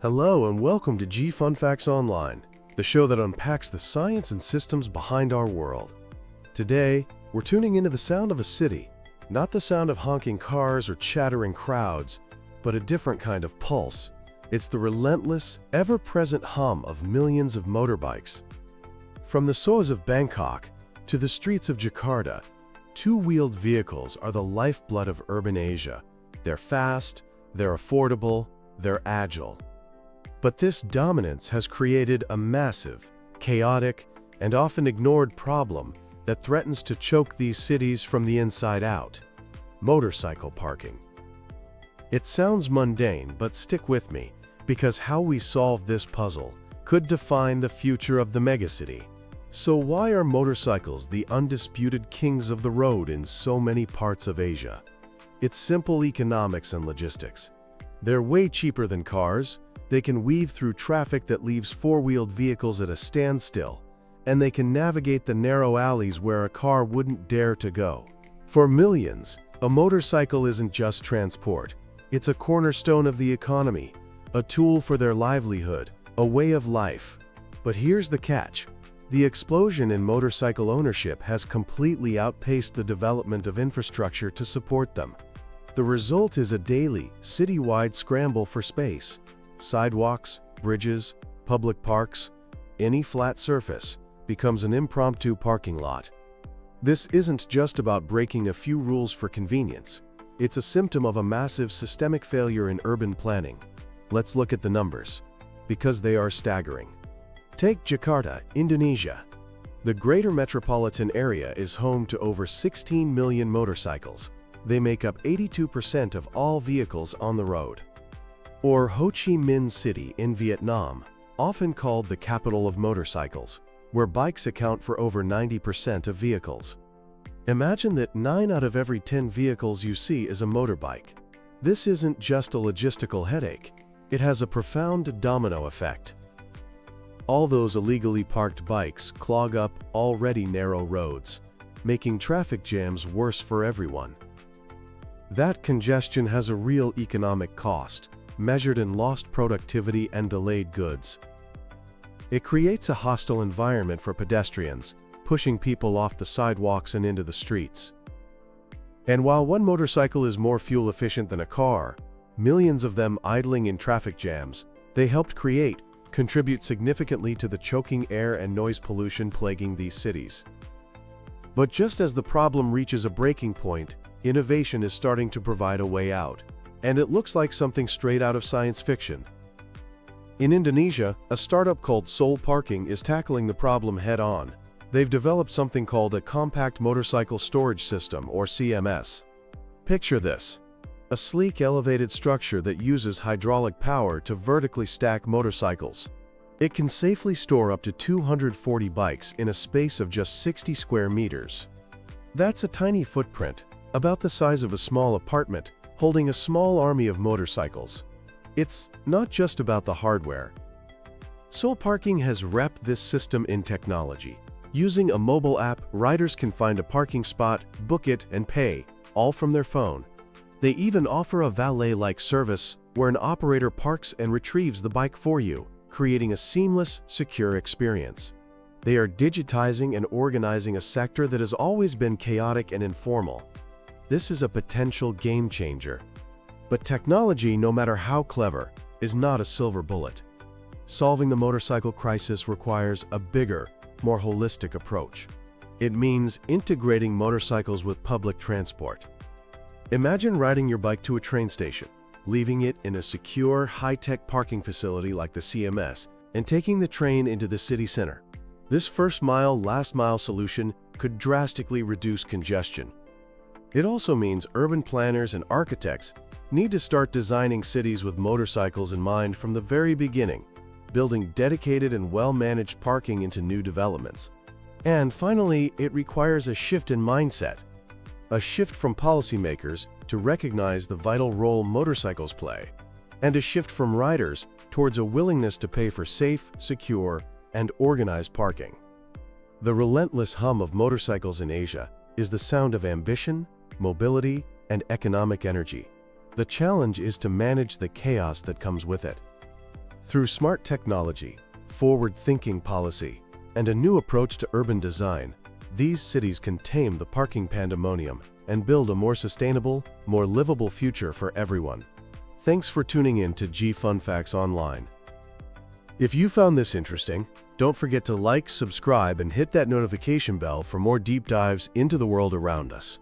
Hello and welcome to G Fun Facts Online, the show that unpacks the science and systems behind our world. Today, we're tuning into the sound of a city, not the sound of honking cars or chattering crowds, but a different kind of pulse. It's the relentless, ever-present hum of millions of motorbikes. From the soas of Bangkok to the streets of Jakarta, two-wheeled vehicles are the lifeblood of urban Asia. They're fast, they're affordable, they're agile. But this dominance has created a massive, chaotic, and often ignored problem that threatens to choke these cities from the inside out: motorcycle parking. It sounds mundane, but stick with me, because how we solve this puzzle could define the future of the megacity. So why are motorcycles the undisputed kings of the road in so many parts of Asia? It's simple economics and logistics. They're way cheaper than cars. They can weave through traffic that leaves four-wheeled vehicles at a standstill, and they can navigate the narrow alleys where a car wouldn't dare to go. For millions, a motorcycle isn't just transport. It's a cornerstone of the economy, a tool for their livelihood, a way of life. But here's the catch. The explosion in motorcycle ownership has completely outpaced the development of infrastructure to support them. The result is a daily, citywide scramble for space. Sidewalks, bridges, public parks, any flat surface becomes an impromptu parking lot. This isn't just about breaking a few rules for convenience. It's a symptom of a massive systemic failure in urban planning. Let's look at the numbers, because they are staggering. Take Jakarta, Indonesia. The greater metropolitan area is home to over 16 million motorcycles. They make up 82% of all vehicles on the road. Or Ho Chi Minh City in Vietnam, often called the capital of motorcycles, where bikes account for over 90% of vehicles. Imagine that 9 out of every 10 vehicles you see is a motorbike. This isn't just a logistical headache. It has a profound domino effect. All those illegally parked bikes clog up already narrow roads, making traffic jams worse for everyone. That congestion has a real economic cost, measured in lost productivity and delayed goods. It creates a hostile environment for pedestrians, pushing people off the sidewalks and into the streets. And while one motorcycle is more fuel efficient than a car, millions of them idling in traffic jams they helped contribute significantly to the choking air and noise pollution plaguing these cities. But just as the problem reaches a breaking point, innovation is starting to provide a way out. And it looks like something straight out of science fiction. In Indonesia, a startup called Soul Parking is tackling the problem head-on. They've developed something called a Compact Motorcycle Storage System, or CMS. Picture this: a sleek elevated structure that uses hydraulic power to vertically stack motorcycles. It can safely store up to 240 bikes in a space of just 60 square meters. That's a tiny footprint, about the size of a small apartment, holding a small army of motorcycles. It's not just about the hardware. Soul Parking has wrapped this system in technology. Using a mobile app, riders can find a parking spot, book it, and pay, all from their phone. They even offer a valet-like service where an operator parks and retrieves the bike for you, creating a seamless, secure experience. They are digitizing and organizing a sector that has always been chaotic and informal. This is a potential game changer. But technology, no matter how clever, is not a silver bullet. Solving the motorcycle crisis requires a bigger, more holistic approach. It means integrating motorcycles with public transport. Imagine riding your bike to a train station, leaving it in a secure, high-tech parking facility like the CMS, and taking the train into the city center. This first-mile, last-mile solution could drastically reduce congestion. It also means urban planners and architects need to start designing cities with motorcycles in mind from the very beginning, building dedicated and well-managed parking into new developments. And finally, it requires a shift in mindset, a shift from policymakers to recognize the vital role motorcycles play, and a shift from riders towards a willingness to pay for safe, secure, and organized parking. The relentless hum of motorcycles in Asia is the sound of ambition, mobility, and economic energy. The challenge is to manage the chaos that comes with it. Through smart technology, forward-thinking policy, and a new approach to urban design, these cities can tame the parking pandemonium and build a more sustainable, more livable future for everyone. Thanks for tuning in to G Fun Facts Online. If you found this interesting, don't forget to like, subscribe, and hit that notification bell for more deep dives into the world around us.